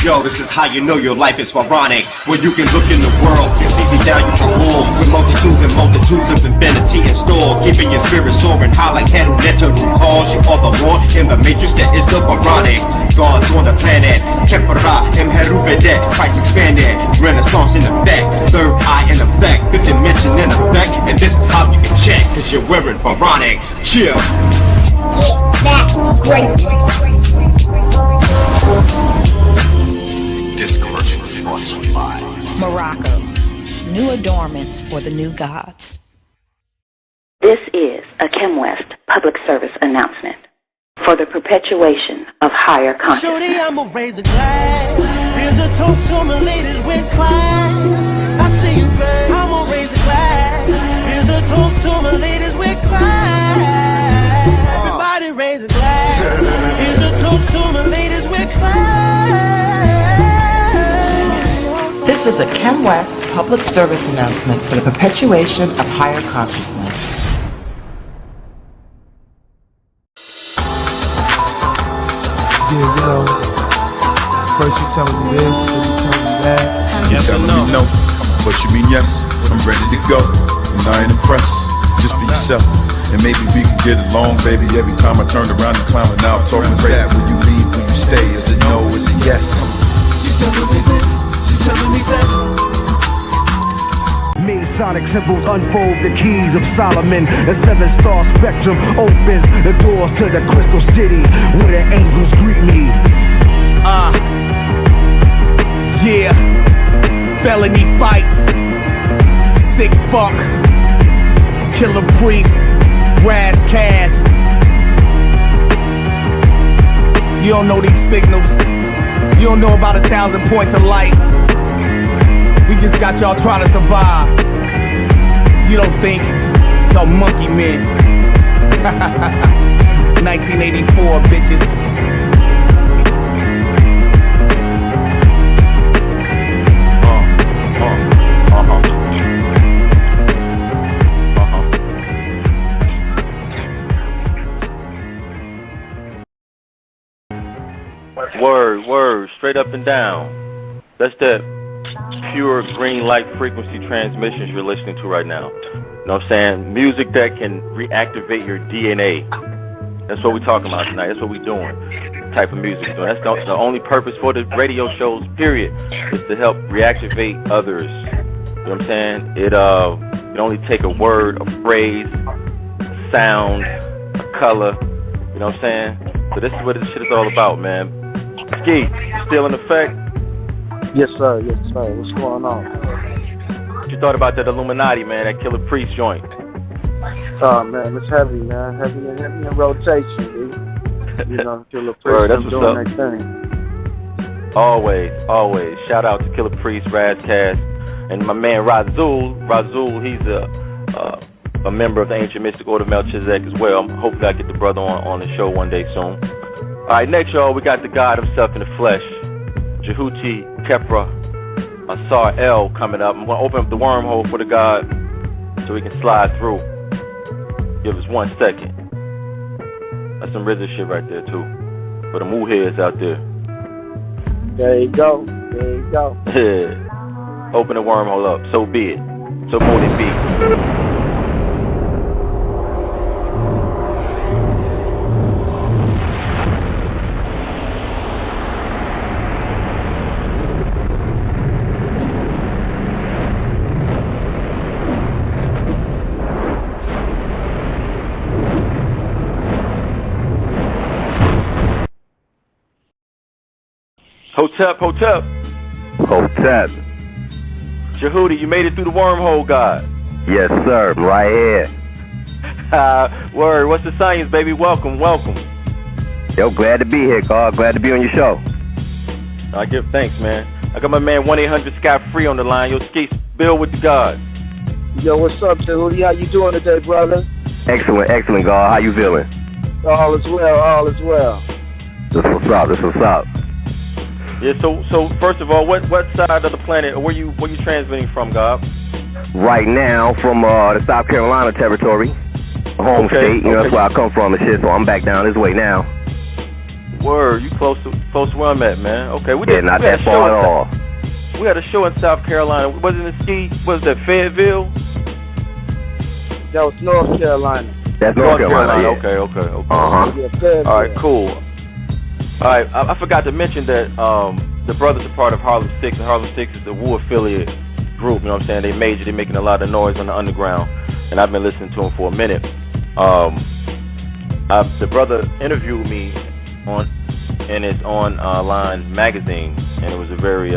Yo, this is how you know your life is pharaonic. When you can look in the world and see me down you can rule. With multitudes and multitudes of infinity in store. Keeping your spirit soaring high like head who let you calls. You are the Lord in the matrix that is the pharaonic. Gods on the planet, Kepara, Imherubede, Christ expanded, Renaissance in effect, third eye in effect, fifth dimension in effect, and this is how you can check, cause you're wearing pharaonic. Chill. That's great. This commercial is brought to you by Morocco, new adornments for the new gods. This is a Kim West public service announcement for the perpetuation of higher consciousness. Shorty, I'ma raise a glass. Here's a toast to my ladies with class. I see you, babe. I'ma raise a glass. Here's a toast to my ladies with class. Everybody raise a glass. Here's a toast to my ladies with class. This is a Kim West public service announcement for the perpetuation of higher consciousness. Yeah, you know, first you telling me this, then you telling me that. Yes or no? What you mean yes? I'm ready to go, and I ain't impressed. Just be yourself, and maybe we can get along, baby. Every time I turn around and clowning out, talking crazy. Will you leave? Will you stay? Is it no? Is it yes? She's telling me this, she's telling me that. Sonic symbols unfold the keys of Solomon. The 7-star spectrum opens the doors to the crystal city where the angels greet me. Yeah, felony fight, sick fuck, killer priest, Raz Cass. You don't know these signals. You don't know about 1,000 points of light. We just got y'all trying to survive. You don't think so, monkey men. 1984, bitches. Word, straight up and down. That's that pure green light frequency transmissions you're listening to right now. You know what I'm saying? Music that can reactivate your DNA. That's what we're talking about tonight. That's what we're doing. Type of music. So that's the only purpose for the radio shows, period, is to help reactivate others. You know what I'm saying? It only take a word, a phrase, a sound, a color. You know what I'm saying? So this is what this shit is all about, man. Ski, still in effect? Yes, sir. Yes, sir. What's going on? What you thought about that Illuminati, man, that Killer Priest joint? Oh, man, it's heavy, man. Heavy in rotation, dude. You know, Killer Priest, Word, that's doing what's their thing. Always. Shout out to Killer Priest, Raz Cass, and my man Razul. Razul, he's a member of the Ancient Mystic Order of Melchizedek as well. Hopefully I get the brother on the show one day soon. All right, next, y'all, we got the God himself in the flesh. Djehwti, Kepra, Ausar-El coming up. I'm going to open up the wormhole for the God so we can slide through. Give us 1 second. That's some RZA shit right there, too. For the moo heads out there. There you go. Open the wormhole up. So be it. So mote it be. Hotep. Djehwti, you made it through the wormhole, God. Yes, sir. I'm right here. Word. What's the science, baby? Welcome. Yo, glad to be here, God. Glad to be on your show. I give thanks, man. I got my man 1-800-SCOT-FREE on the line. Yo, Ski, Bill with the God. Yo, what's up, Djehwti? How you doing today, brother? Excellent, God. How you feeling? All is well. This what's up. Yeah, so first of all, what side of the planet, or where you transmitting from, God? Right now, from the South Carolina territory, home state. You know, that's where I come from and shit. So I'm back down this way now. Word, you close to where I'm at, man. Okay, we did. Not we had that far at all. We had a show in South Carolina. Wasn't it ski? Was that Fayetteville? That was North Carolina. That's North Carolina. Yeah. Okay. Yeah, all right, cool. All right, I forgot to mention that the brothers are part of Harlem 6, and Harlem 6 is the Wu affiliate group. You know what I'm saying? They major. They're making a lot of noise on the underground, and I've been listening to them for a minute. The brother interviewed me and it's on Line magazine, and it was a very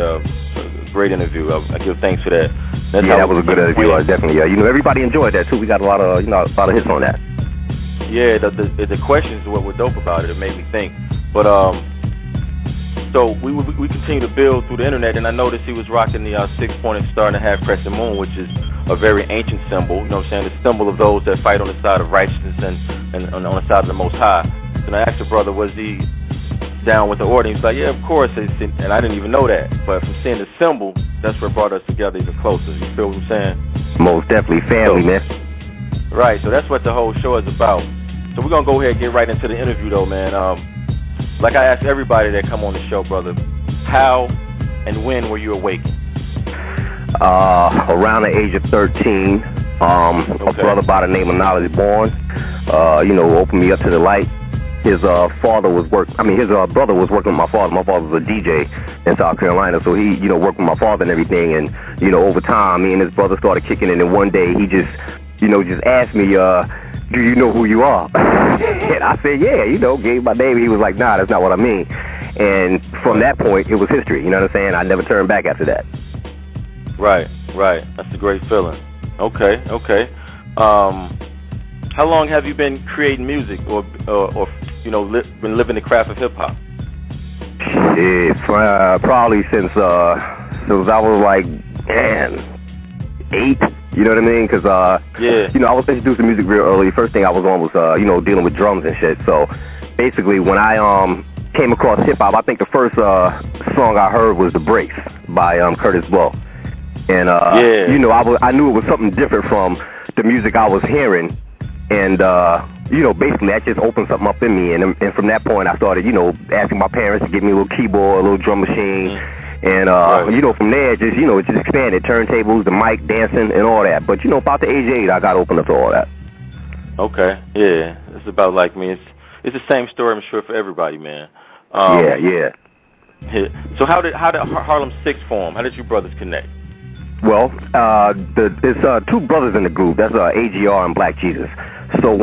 great interview. I give thanks for that. That was a good interview. Definitely. Everybody enjoyed that too. We got a lot of hits on that. Yeah, the questions were dope about it. It made me think. But so we continue to build through the internet, and I noticed he was rocking the 6-pointed star and a half crescent moon, which is a very ancient symbol. You know what I'm saying? The symbol of those that fight on the side of righteousness and on the side of the Most High. And I asked the brother, was he down with the order? He's like, yeah, of course. And I didn't even know that. But from seeing the symbol, that's what brought us together even closer. You feel what I'm saying? Most definitely. Family, man. Right. So that's what the whole show is about. So we're going to go ahead and get right into the interview, though, man. Like I asked everybody that come on the show, brother, how and when were you awakened? Around the age of 13, a brother by the name of Knowledge Born, opened me up to the light. His brother was working with my father. My father was a DJ in South Carolina, so he, worked with my father and everything. And, over time, me and his brother started kicking it. And one day he just asked me, do you know who you are? And I said, yeah, gave my name. He was like, nah, that's not what I mean. And from that point, it was history. You know what I'm saying? I never turned back after that. Right. That's a great feeling. Okay. How long have you been creating music or been living the craft of hip-hop? Probably since I was like, 8. You know what I mean? Because, I was introduced to music real early. First thing I was on was, dealing with drums and shit. So, basically, when I came across hip-hop, I think the first song I heard was The Breaks by Curtis Blow. And, I knew it was something different from the music I was hearing. And, basically that just opened something up in me. And from that point, I started, asking my parents to give me a little keyboard, a little drum machine. And, from there, it just expanded. Turntables, the mic, dancing, and all that. But, about the age of 8, I got opened up to all that. Okay, yeah. It's about like me. It's the same story, I'm sure, for everybody, man. Yeah. So how did Harlem 6 form? How did you brothers connect? Well, there's 2 brothers in the group. That's AGR and Black Jesus. So,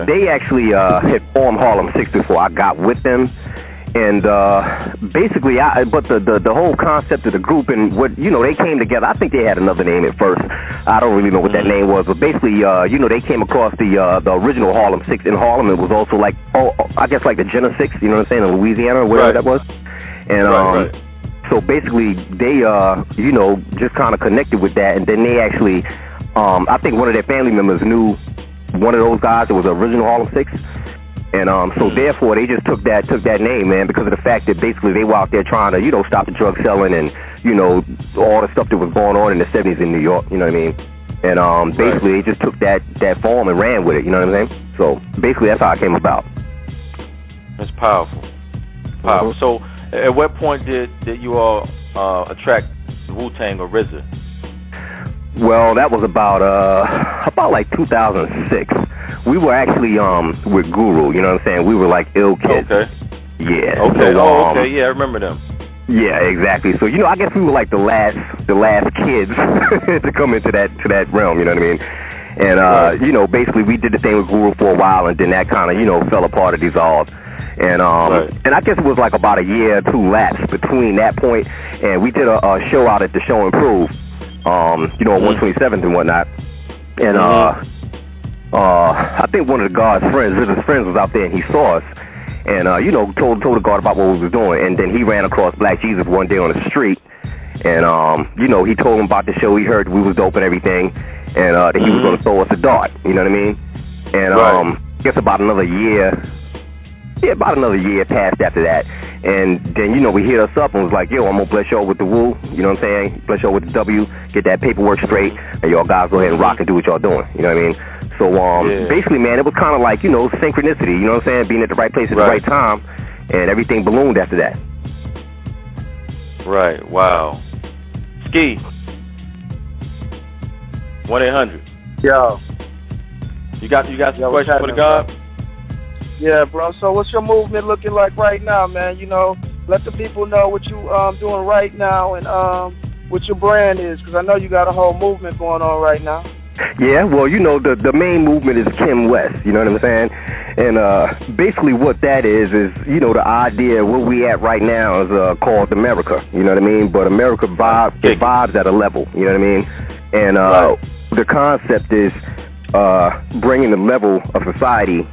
they actually had formed Harlem 6 before I got with them. And basically, but the whole concept of the group and what, they came together. I think they had another name at first. I don't really know what that name was. But basically, they came across the original Harlem 6 in Harlem. It was also like, I guess like the Jenna 6, you know what I'm saying, in Louisiana or wherever that was. And so basically, they, just kind of connected with that. And then they actually, I think one of their family members knew one of those guys that was the original Harlem 6. And so therefore they just took that name, man, because of the fact that basically they were out there trying to, stop the drug selling and, all the stuff that was going on in the 70s in New York, you know what I mean? And basically they just took that form and ran with it, you know what I'm saying? So basically that's how it came about. That's powerful. So at what point did you all attract Wu-tang or RZA? Well, that was about like 2006. We were actually with Guru, you know what I'm saying? We were like ill kids. Okay. Yeah. Okay. So, yeah, I remember them. Yeah, exactly. So, I guess we were like the last kids to come into that realm, you know what I mean? And basically we did the thing with Guru for a while, and then that kind of, fell apart or dissolved. And and I guess it was like about a year or 2 lapse between that point, and we did a show out at the Show and Prove, on 127th and whatnot. And I think one of the guard's friends, his friends, was out there and he saw us, and told the guard about what we was doing. And then he ran across Black Jesus one day on the street, and he told him about the show. He heard we was dope and everything, and that he was going to throw us a dart. You know what I mean? And I guess about another year passed after that. And then, he hit us up and was like, yo, I'm going to bless y'all with the Wu, you know what I'm saying? Bless y'all with the W, get that paperwork straight, and y'all guys go ahead and rock and do what y'all doing, you know what I mean? So, basically, man, it was kind of like, synchronicity, you know what I'm saying? Being at the right place at the right time, and everything ballooned after that. Right. Wow. Ski. 1-800. Yo. You got some questions for the God? Yeah, bro. So what's your movement looking like right now, man? You know, let the people know what you doing right now and what your brand is, because I know you got a whole movement going on right now. Yeah, well, you know, the main movement is Kim West, you know what I'm saying? And basically what that is, you know, the idea where we at right now is called America, you know what I mean? But America vibes at a level, you know what I mean? And the concept is bringing the level of society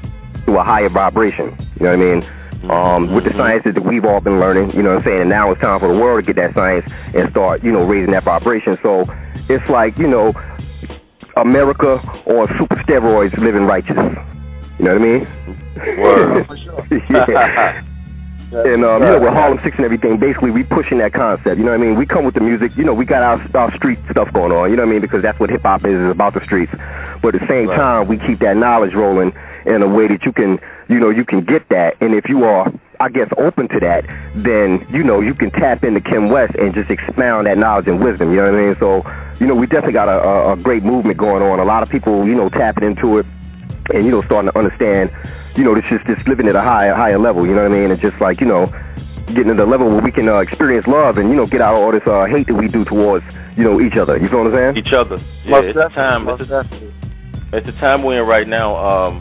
to a higher vibration, you know what I mean? With the sciences that we've all been learning, you know what I'm saying? And now it's time for the world to get that science and start, you know, raising that vibration. So it's like, you know, America on super steroids living righteous. You know what I mean? Word. Yeah. And, you know, with Harlem 6 and everything, basically we pushing that concept. You know what I mean? We come with the music. You know, we got our street stuff going on. You know what I mean? Because that's what hip-hop is about the streets. But at the same time, we keep that knowledge rolling in a way that you can, you know, you can get that. And if you are, I guess, open to that, then, you know, you can tap into Kim West and just expound that knowledge and wisdom. You know what I mean? So, you know, we definitely got a great movement going on. A lot of people, you know, tapping into it and, you know, starting to understand, you know, it's just living at a higher level, you know what I mean? And just like, you know, getting to the level where we can experience love and, you know, get out all this hate that we do towards, you know, each other. You feel what I'm saying? Each other. Yeah, it's the time. It's the time we're in right now,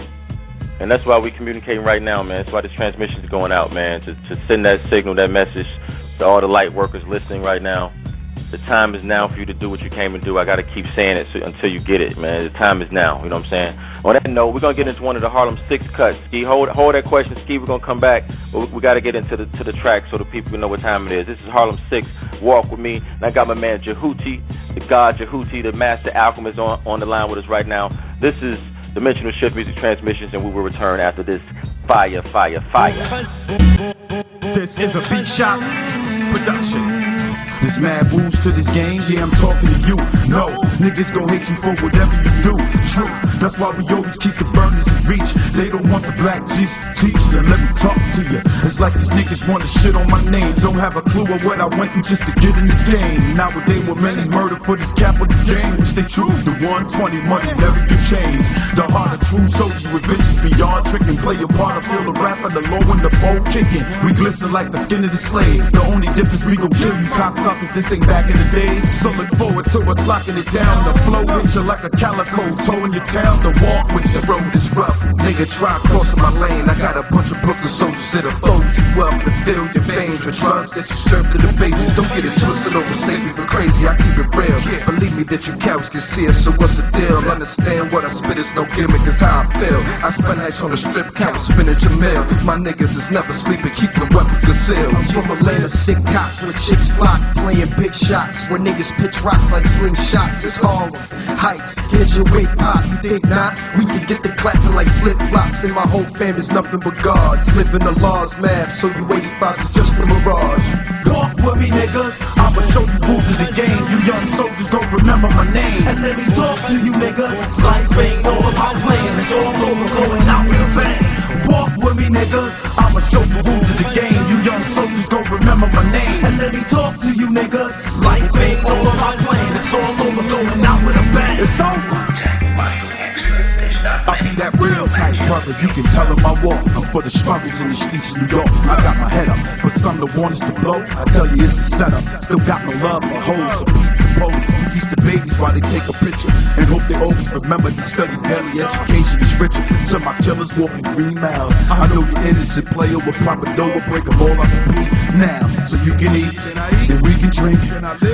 and that's why we're communicating right now, man. That's why this transmission is going out, man, to send that signal, that message to all the light workers listening right now. The time is now for you to do what you came and do. I got to keep saying it until you get it, man. The time is now, you know what I'm saying? On that note, we're going to get into one of the Harlem 6 cuts. Ski, hold that question, Ski. We're going to come back, but we got to get into the track so the people can know what time it is. This is Harlem 6, Walk With Me. And I got my man Djehwti, the God Djehwti, the master alchemist on the line with us right now. This is Dimensional Shift Music Transmissions, and we will return after this fire. This is a beat shop production. There's mad rules to this game, yeah, I'm talking to you. No, niggas gon' hate you for whatever you do. True, that's why we always keep the burners in reach. They don't want the black Jesus to teach them, let me talk to you. It's like these niggas wanna shit on my name. Don't have a clue of what I went through just to get in this game. Nowadays with many murder for this capital game. Which they true, the 120 money never get changed. The heart of true soldiers with visions beyond tricking. Play your part, I feel the rap of the low and the bow kicking. We glisten like the skin of the slave. The only difference, we gon' kill you cocksuckers. This ain't back in the days, so look forward to us locking it down. The flow with you like a calico, towing your town. The walk with the road is rough. Nigga try crossing my lane. I got a bunch of Brooklyn soldiers that'll fold you up to fill your veins with drugs that you serve to the babies. Don't get it twisted over slavery for crazy. I keep it real. Believe me that you cowards can see it. So what's the deal? Understand what I spit is no gimmick. It's how I feel. I spend nights on the strip, count spinach a meal. My niggas is never sleeping, keeping the weapons concealed. I'm from Atlanta, sick cops with chicks flock. Playing big shots where niggas pitch rocks like slingshots. It's Harlem Heights. Here's your wig pop. You think not? We can get the clapping like flip flops. And my whole fam is nothing but guards. Living the law's math, so you 85 is just a mirage. Walk with me, niggas. I'ma show you rules of the game. You young soldiers gon' remember my name. And let me talk to you niggas. Life ain't all about playing. It's all over going out with a bang. Walk with me, niggas. I'ma show you rules of the game. You young soldiers gon' remember my name. And let me talk to you niggas. Life ain't all about playing. It's all over going out with a bang. It's over. I be that real type brother, you can tell him I walk for the struggles in the streets of New York. I got my head up, but some that want us to blow, I tell you it's a setup. Still got no love for hoes or beat the pole. We teach the babies while they take a picture and hope they always remember to study daily. Education is richer. So my killers walking green miles. I know you're innocent player with proper dough, will break them all up and beat now. So you can eat and we can drink.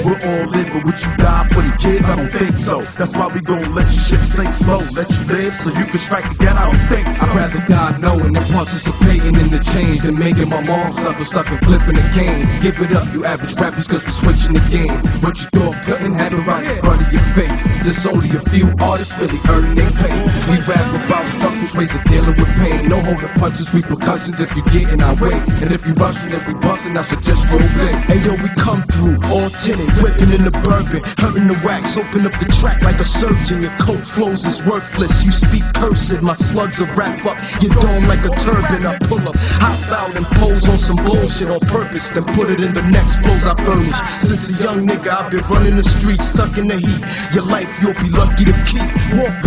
We'll all live, but would you die for the kids? I don't think so. That's why we gon' let your shit sink slow, let you live so you can strike again. I don't think so. I'd rather die knowing than participating in the change than making my mom suffer stuck and flipping the game. Give it up, you average rappers, cause we switching the game. What you thought couldn't have it right in front of your face. There's only a few artists really earning their pay. We rap about struggles, ways of dealing with pain. No holding punches, repercussions if you get in our way. And if you rushing and we busting, I suggest you obey. Hey yo, we come through, all tinted, whipping in the bourbon, hurting the wax, open up the track like a surgeon. Your coat flows is worthless, you speak cursive, my slugs will wrap up your dome like a turban. I pull up, hop out and pose on some bullshit on purpose, then put it in the next flows I furnish. Since a young nigga, I've been running the streets, stuck in the heat. Your life you'll be lucky to keep.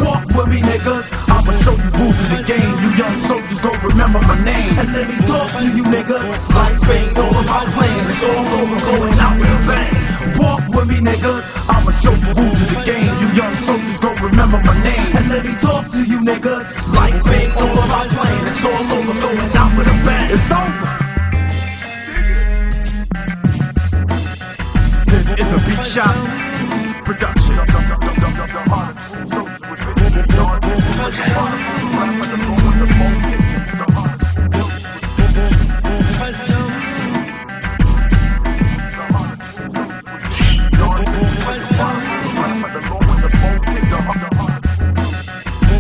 Walk with me, niggas. I'ma show you rules of the game. You young soldiers gon' remember my name. And let me talk to you, niggas. Life ain't all about playing. It's all over going out with a bang. Walk with me, niggas. I'ma show you rules of the game. You young soldiers gon' remember my name. And let me talk to you, niggas. Life ain't all about playing. It's all over going out with a bang. It's over. This is a beat shot production of the Harlem soldiers with the yard.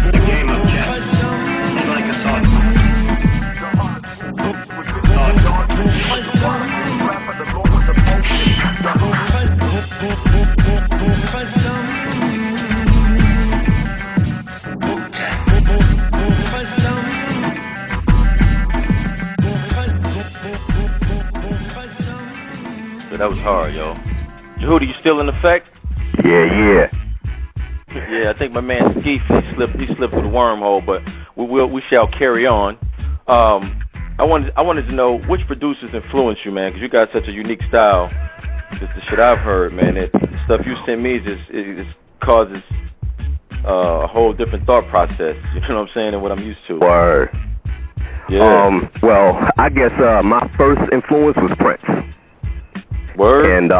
The game of chess is like a sword That was hard, yo. Djehwti, you still in effect? Yeah. Yeah, I think my man Skeef, he slipped through the wormhole, but we shall carry on. I wanted to know which producers influenced you, man, because you got such a unique style. Just the shit I've heard, man, the stuff you send me just causes a whole different thought process. You know what I'm saying, and what I'm used to. Word. Yeah. Well, I guess my first influence was Prince. Word. And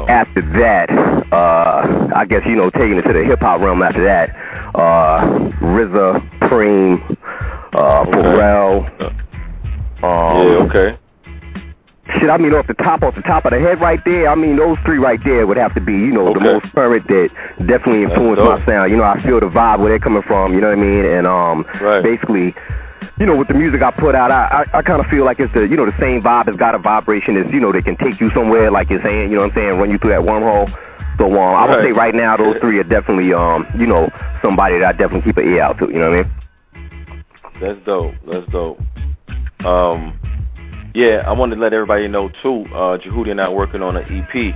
after that, I guess, taking it to the hip hop realm after that, RZA, Preem, Pharrell. Yeah, okay. Shit, I mean, off the top of the head right there, I mean, those three right there would have to be, the most current that definitely influenced my sound. I feel the vibe where they're coming from, you know what I mean? And basically, with the music I put out, I kind of feel like it's the same vibe. It's got a vibration. It's, that can take you somewhere, like you're saying, you know what I'm saying, run you through that wormhole. So I would say right now those three are definitely, somebody that I definitely keep an ear out to, you know what I mean? That's dope. Yeah, I wanted to let everybody know too, Djehwti and I are working on an EP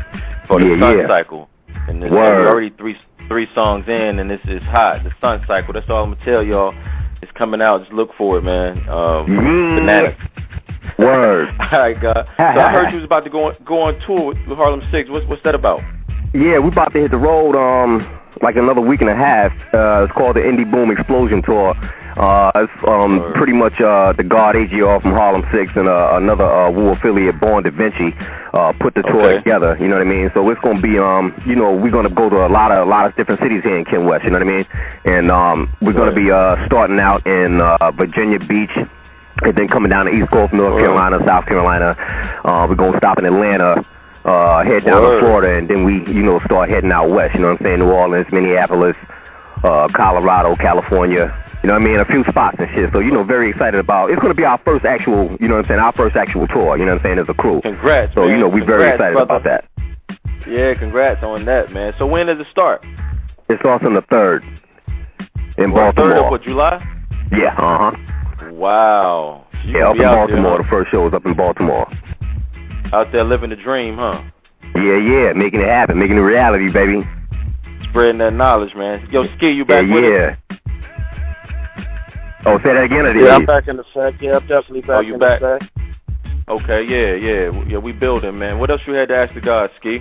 for the Sun Cycle. And we're already three songs in, and this is hot. The Sun Cycle, that's all I'm going to tell y'all. It's coming out. Just look for it, man. Bananas. Word. All right, God. So I heard you was about to go on tour with Harlem 6. What's that about? Yeah, we about to hit the road like another week and a half. It's called the Indie Boom Explosion Tour. It's pretty much the guard AGR from Harlem 6 and another Wu affiliate, Born Djehwti, put the tour together, you know what I mean? So it's going to be, we're going to go to a lot of different cities here in Ken West, you know what I mean? And we're going to be starting out in Virginia Beach, and then coming down the East Coast, North Carolina, South Carolina. We're going to stop in Atlanta, head down to Florida, and then we, start heading out west, you know what I'm saying? New Orleans, Minneapolis, Colorado, California. You know what I mean? A few spots and shit. So, very excited about it's going to be our first actual, our first actual tour, you know what I'm saying, as a crew. Congrats, so, man. We're very excited about that. Yeah, congrats on that, man. So when does it start? It starts on the 3rd in Baltimore. 3rd of what, July? Yeah, Wow. Yeah, up in Baltimore. The first show is up in Baltimore. Out there living the dream, huh? Yeah, making it happen, making it reality, baby. Spreading that knowledge, man. Yo, Ski, you back with it? Oh, say that again, or I'm back in effect. Yeah, I'm definitely back in effect. Okay, yeah, we building, man. What else you had to ask the guys, Ski?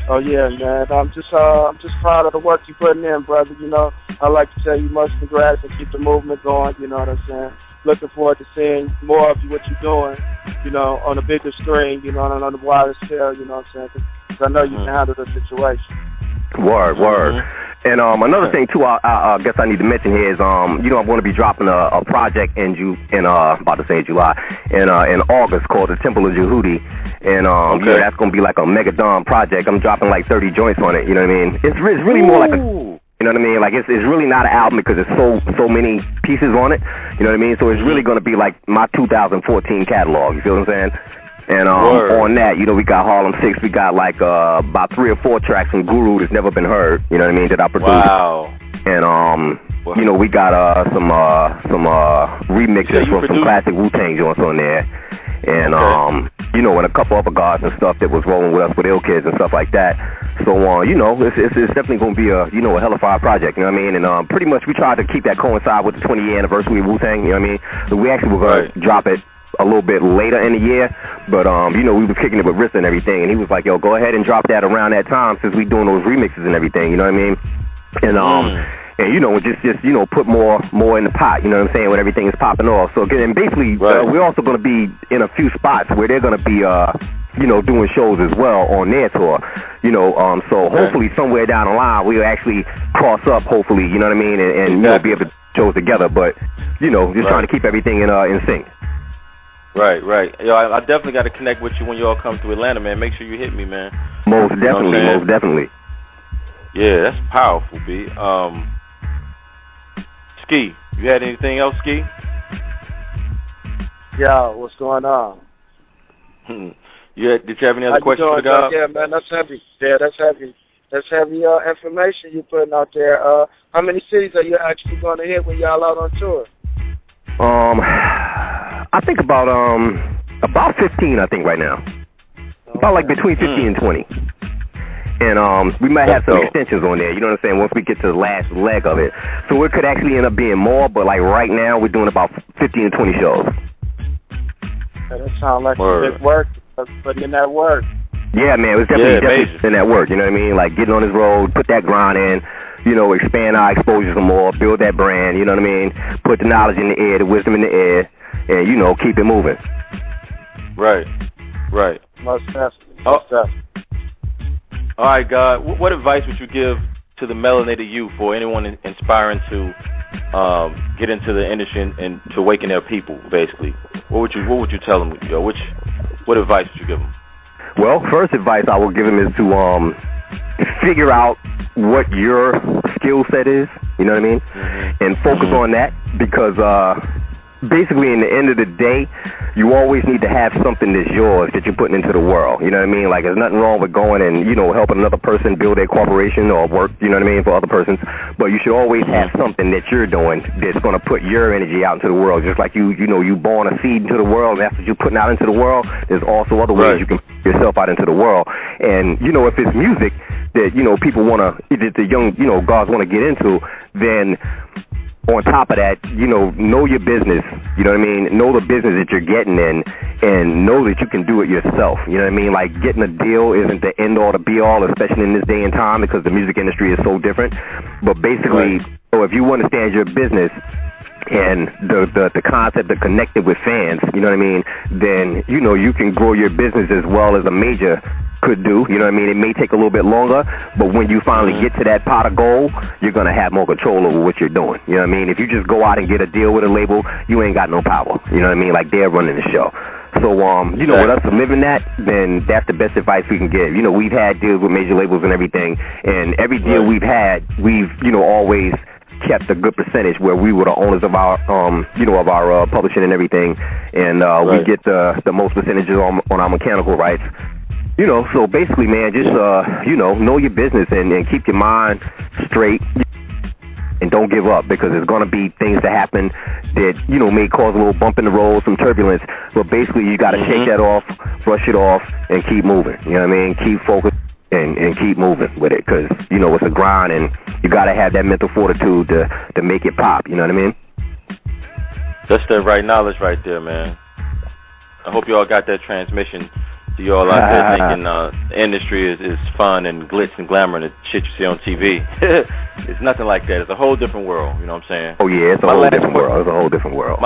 Oh yeah, man. I'm just proud of the work you're putting in, brother. I'd like to tell you much congrats and keep the movement going. You know what I'm saying? Looking forward to seeing more of what you're doing. On a bigger screen. On a wider scale. You know what I'm saying? Because I know you can handle the situation. Word. And another thing too, I guess I need to mention here is I'm going to be dropping a project in July, in August called the Temple of Djehwti, And you know, that's gonna be like a mega dom project. I'm dropping like 30 joints on it. You know what I mean? It's really more like a, you know what I mean? Like it's really not an album because there's so many pieces on it. You know what I mean? So it's really gonna be like my 2014 catalog. You feel what I'm saying? And on that, you know, we got Harlem 6. We got like about 3 or 4 tracks from Guru that's never been heard. You know what I mean? That I produced. Wow. And you know, we got some remixes from some classic Wu-Tang joints on there. And you know, and a couple other guys and stuff that was rolling with us with Ill Kids and stuff like that. So you know, it's definitely gonna be a a hell of a project. You know what I mean? And pretty much we tried to keep that coincide with the 20-year anniversary of Wu-Tang. You know what I mean? So we actually were gonna drop it a little bit later in the year, but you know, we were kicking it with Rissa and everything, and he was like, yo, go ahead and drop that around that time since we doing those remixes and everything. You know what I mean? And and you know, just you know, put more in the pot, you know what I'm saying, when everything is popping off. So again, and basically, we're also going to be in a few spots where they're going to be, you know, doing shows as well on their tour, you know. So hopefully somewhere down the line we'll actually cross up, hopefully, you know what I mean, and you know, be able to shows together. But you know, just trying to keep everything in sync. Right. Yo, I definitely got to connect with you when you all come to Atlanta, man. Make sure you hit me, man. Most definitely. Yeah, that's powerful, B. Ski, you had anything else, Ski? Yo, what's going on? Did you have any other questions for the guy? Yeah, man, that's heavy. Yeah, that's heavy. That's heavy information you're putting out there. How many cities are you actually going to hit when y'all out on tour? I think about 15. I think right now, about like between 15 and 20. And we might have some extensions on there, you know what I'm saying, once we get to the last leg of it. So it could actually end up being more, but like right now we're doing about 15 to 20 shows. That sounds like big work, putting in that work. Yeah, man, it was definitely in that work, you know what I mean? Like getting on this road, put that grind in, you know, expand our exposure some more, build that brand, you know what I mean? Put the knowledge in the air, the wisdom in the air, and, you know, keep it moving. Right. Most definitely. All right, God, what advice would you give to the melanated youth or anyone inspiring to get into the industry and to awaken their people, basically? What would you tell them? Yo, what advice would you give them? Well, first advice I would give them is to figure out what your skill set is, you know what I mean? And focus on that, because basically in the end of the day, you always need to have something that's yours that you're putting into the world, you know what I mean? Like there's nothing wrong with going and, you know, helping another person build a corporation or work, you know what I mean, for other persons, but you should always have something that you're doing that's going to put your energy out into the world. Just like you know, you born a seed into the world, and that's what you're putting out into the world. There's also other ways you can put yourself out into the world. And, you know, if it's music that, you know, people want to, that the young, you know, guys want to get into, then on top of that, you know your business, you know what I mean? Know the business that you're getting in, and know that you can do it yourself, you know what I mean? Like, getting a deal isn't the end-all to be-all, especially in this day and time, because the music industry is so different. But basically, so if you understand your business and the concept of connected with fans, you know what I mean, then, you know, you can grow your business as well as a major could do, you know what I mean? It may take a little bit longer, but when you finally get to that pot of gold, you're going to have more control over what you're doing, you know what I mean? If you just go out and get a deal with a label, you ain't got no power, you know what I mean? Like, they're running the show. So, you know, with us living that, then that's the best advice we can give. You know, we've had deals with major labels and everything, and every deal we've had, we've, you know, always kept a good percentage where we were the owners of our, you know, of our publishing and everything, and we get the most percentages on our mechanical rights. You know, so basically, man, just, you know your business and keep your mind straight and don't give up, because there's going to be things that happen that, you know, may cause a little bump in the road, some turbulence, but basically you got to shake that off, brush it off, and keep moving, you know what I mean? Keep focused and keep moving with it, because, you know, it's a grind, and you got to have that mental fortitude to make it pop, you know what I mean? That's the right knowledge right there, man. I hope you all got that transmission. To you all out there thinking the industry is fun and glitz and glamour and the shit you see on TV. It's nothing like that. It's a whole different world, you know what I'm saying? Oh, yeah, it's a whole different world. It's a whole different world.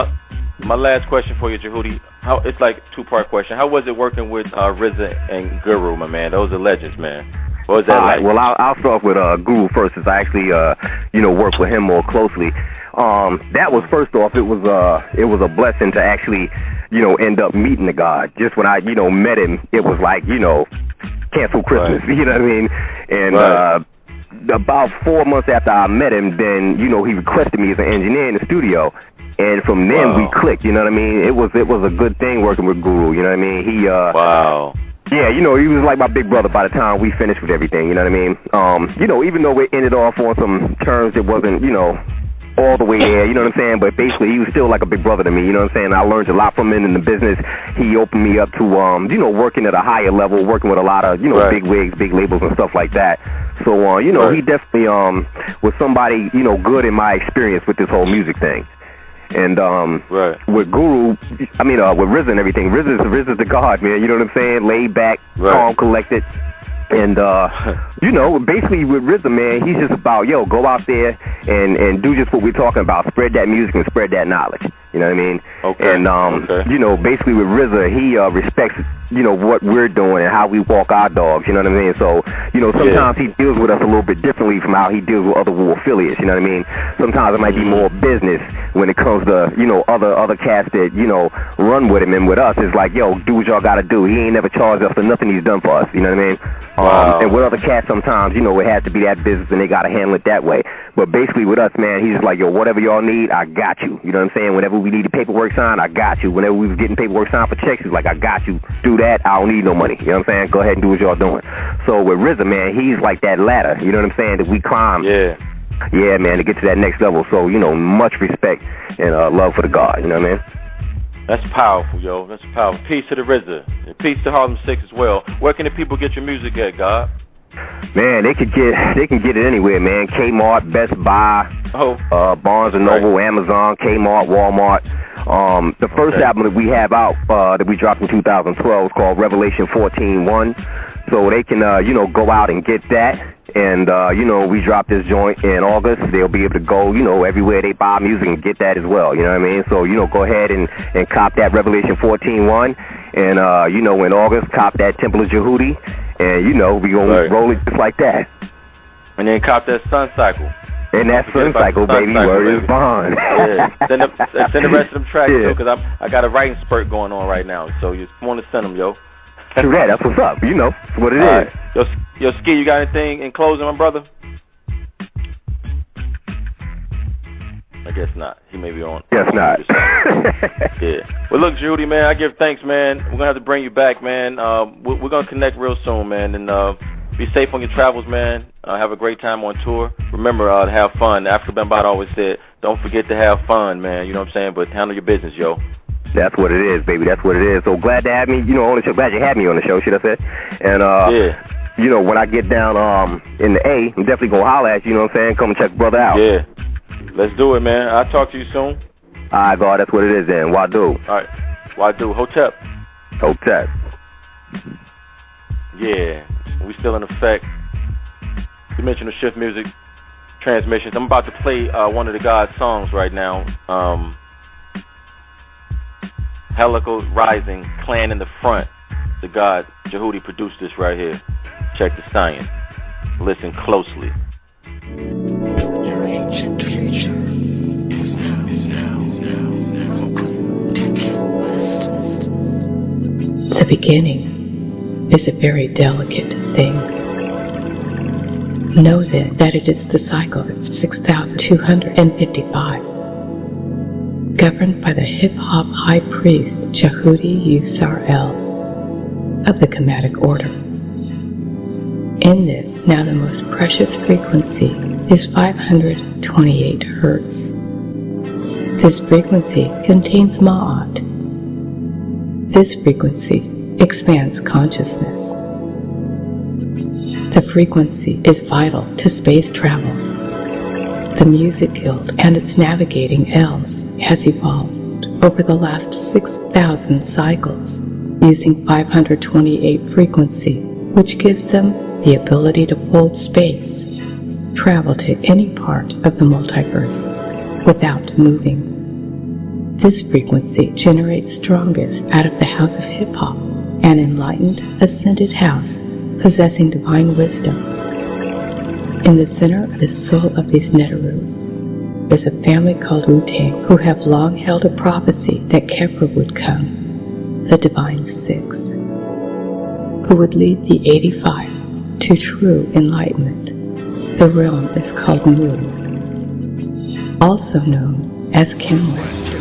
My last question for you, Djehwti, it's like a two-part question. How was it working with RZA and Guru, my man? Those are legends, man. What was that like? Well, I'll start with Guru first, since I actually, you know, work with him more closely. That was, first off, it was a blessing to actually, end up meeting the God. Just when I, met him, it was like, cancel Christmas, you know what I mean? And about 4 months after I met him, then, he requested me as an engineer in the studio. And from then we clicked, you know what I mean? It was a good thing working with Guru, you know what I mean? He yeah, he was like my big brother by the time we finished with everything, you know what I mean? Even though we ended off on some terms that wasn't, all the way there, you know what I'm saying? But basically, he was still like a big brother to me, you know what I'm saying? I learned a lot from him in the business. He opened me up to, working at a higher level, working with a lot of, big wigs, big labels and stuff like that. So, he definitely was somebody, good in my experience with this whole music thing. And with Guru, with RZA and everything, RZA's the God, man, you know what I'm saying? Laid back, calm, collected. And, basically with RZA, man, he's just about, go out there and do just what we're talking about. Spread that music and spread that knowledge. You know what I mean? Okay. And, basically with RZA, he respects, what we're doing and how we walk our dogs. You know what I mean? So, sometimes he deals with us a little bit differently from how he deals with other Wu affiliates. You know what I mean? Sometimes it might be more business when it comes to, other cats that, run with him. And with us, it's like, do what y'all got to do. He ain't never charged us for nothing he's done for us. You know what I mean? And with other cats, sometimes, it has to be that business and they got to handle it that way. But basically with us, man, he's just like, whatever y'all need, I got you. You know what I'm saying? Whenever we need the paperwork signed, I got you. Whenever we was getting paperwork signed for checks, he's like, I got you. Do that, I don't need no money. You know what I'm saying? Go ahead and do what y'all doing. So with RZA, man, he's like that ladder, you know what I'm saying, that we climb. Yeah, man, to get to that next level. So, much respect and love for the God, you know what I mean? That's powerful, yo. That's powerful. Peace to the RZA. And peace to Harlem 6 as well. Where can the people get your music at, God? Man, they can get it anywhere, man. Kmart, Best Buy, Barnes and Noble, Amazon, Kmart, Walmart. The first album that we have out that we dropped in 2012 is called Revelation 14:1. So they can go out and get that. And we dropped this joint in August. They'll be able to go, everywhere they buy music and get that as well. You know what I mean? So, go ahead and cop that Revelation 14:1. And, in August, cop that Temple of Djehwti. And, we gonna roll it just like that. And then cop that Sun Cycle. And that Sun Cycle, baby, word is bond. Yeah. Send the rest of them tracks, too, because I got a writing spurt going on right now. So you want to send them, yo. True that. That's what's up. That's what it is. Right. Yo, Ski, you got anything in closing, my brother? I guess not. He may be on. Guess not. Yeah. Well, look, Judy, man, I give thanks, man. We're going to have to bring you back, man. We're going to connect real soon, man. And be safe on your travels, man. Have a great time on tour. Remember to have fun. Africa Bambaataa always said, don't forget to have fun, man. You know what I'm saying? But handle your business, yo. That's what it is, baby. That's what it is. So glad to have me, on the show. Glad you had me on the show, should I say. And, when I get down in the A, I'm definitely going to holler at you, know what I'm saying? Come and check the brother out. Yeah. Let's do it, man. I'll talk to you soon. All right, God, that's what it is then. Wadu. All right. Wadu. Hotep. Hotep. Yeah. We still in effect. Dimensional Shift Music Transmissions. I'm about to play one of the God's songs right now. Helical Rising, Clan in the Front. The God, Djehwti, produced this right here. Check the science. Listen closely. Your ancient future is now. The beginning is a very delicate thing. Know then that it is the cycle 6255, governed by the hip-hop high priest Djehwti Ausar-El of the Chromatic Order. In this, now the most precious frequency is 528 Hertz. This frequency contains Ma'at. This frequency expands consciousness. The frequency is vital to space travel. The Music Guild and its navigating L's has evolved over the last 6,000 cycles using 528 frequency, which gives them the ability to fold space, travel to any part of the multiverse without moving. This frequency generates strongest out of the house of hip-hop, an enlightened, ascended house possessing divine wisdom. In the center of the soul of these Neteru is a family called Wu-tang who have long held a prophecy that Kepra would come, the Divine Six, who would lead the 85 to true enlightenment. The realm is called Mu, also known as Kenwest.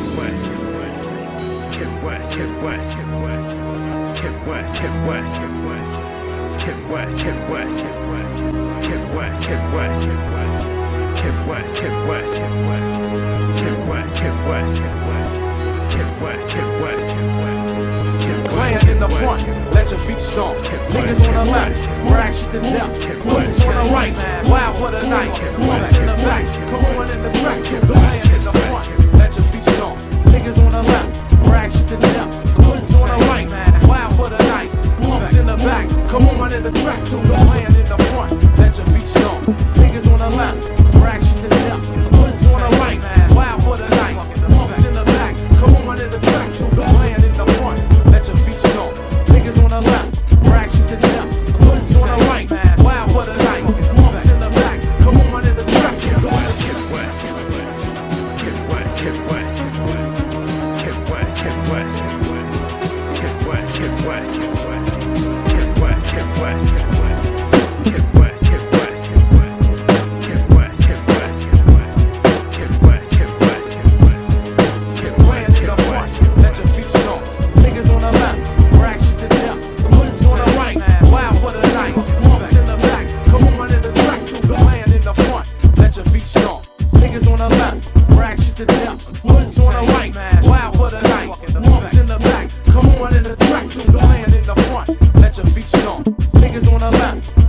Playing in the front, let your feet stomp. Niggas on the left, brag shit to death. Niggas on the right, wild for the night. Niggas in the back, come on in the track. Playing in the front, let your feet stomp. Niggas on the left, brag shit to death. Niggas on the right, wild for the night. Niggas in the back, come on in the track. Playing in the front, let your feet stomp. Niggas on the left, brag shit to death. Niggas on the right, wild for the night. Niggas in the back, come on in the track. Playing in the front, let your feet stomp. Niggas on the left,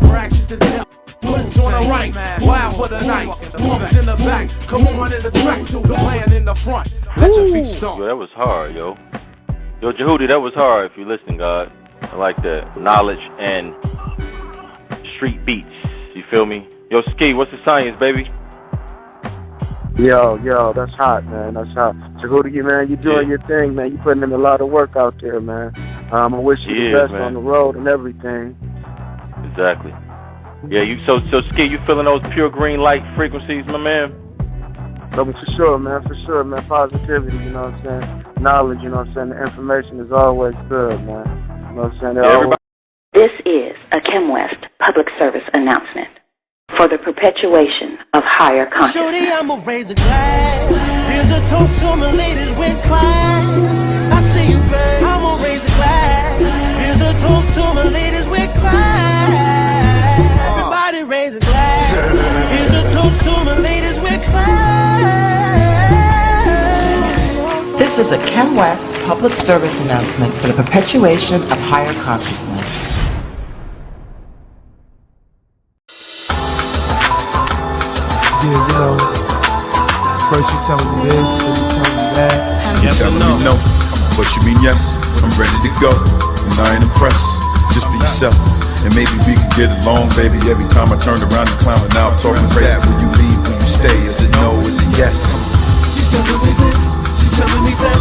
brag shit to death. Niggas on the right, wild for the night. Niggas in the back, come on in the track. Yo, that was hard, yo. Yo, Djehwti, that was hard if you're listening, God. I like that. Knowledge and street beats. You feel me? Yo, Ski, what's the science, baby? Yo, that's hot, man. That's hot. Djehwti, man, you doing your thing, man. You putting in a lot of work out there, man. I wish you the best, man, on the road and everything. Exactly. Yeah, so Ski, you feeling those pure green light frequencies, my man? For sure, man. Positivity, you know what I'm saying? Knowledge, you know what I'm saying? The information is always good, man. You know what I'm saying? This is a Chemwest public service announcement for the perpetuation of higher consciousness. Shorty, I'ma raise a glass. Here's a toast to my ladies with class. I see you, babe. I'ma raise a glass. Here's a toast to my ladies with class. Everybody raise a glass. Here's a toast to my ladies with class. This is a Chemwest public service announcement for the perpetuation of higher consciousness. Yeah, you know, first you telling me this, then you telling me that. You telling me no, but you mean yes. I'm ready to go, and I ain't impressed. Just be yourself, and maybe we can get along, baby. Every time I turn around and clowning out, talking crazy. Will you leave? Will you stay? Is it no? Is it yes? She's telling me this, she's telling me that.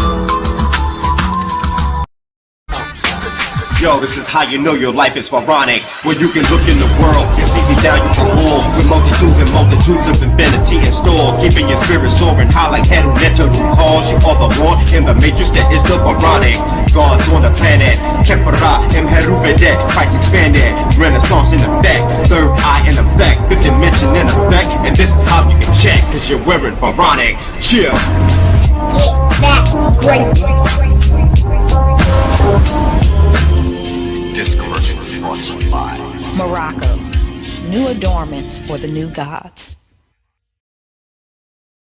Yo, this is how you know your life is pharaonic. When you can look in the world and see me down, you can roll with multitudes of infinity in store, keeping your spirit soaring high like Heru Neteru calls. You are the one in the matrix that is the pharaonic. Gods on the planet, Kepra, Mherubede, Christ expanded, Renaissance in effect, third eye in effect, fifth dimension in effect, and this is how you can check, cause you're wearing pharaonic. Chill. Get back to greatness. This commercial is brought to you by Morocco. New adornments for the new gods.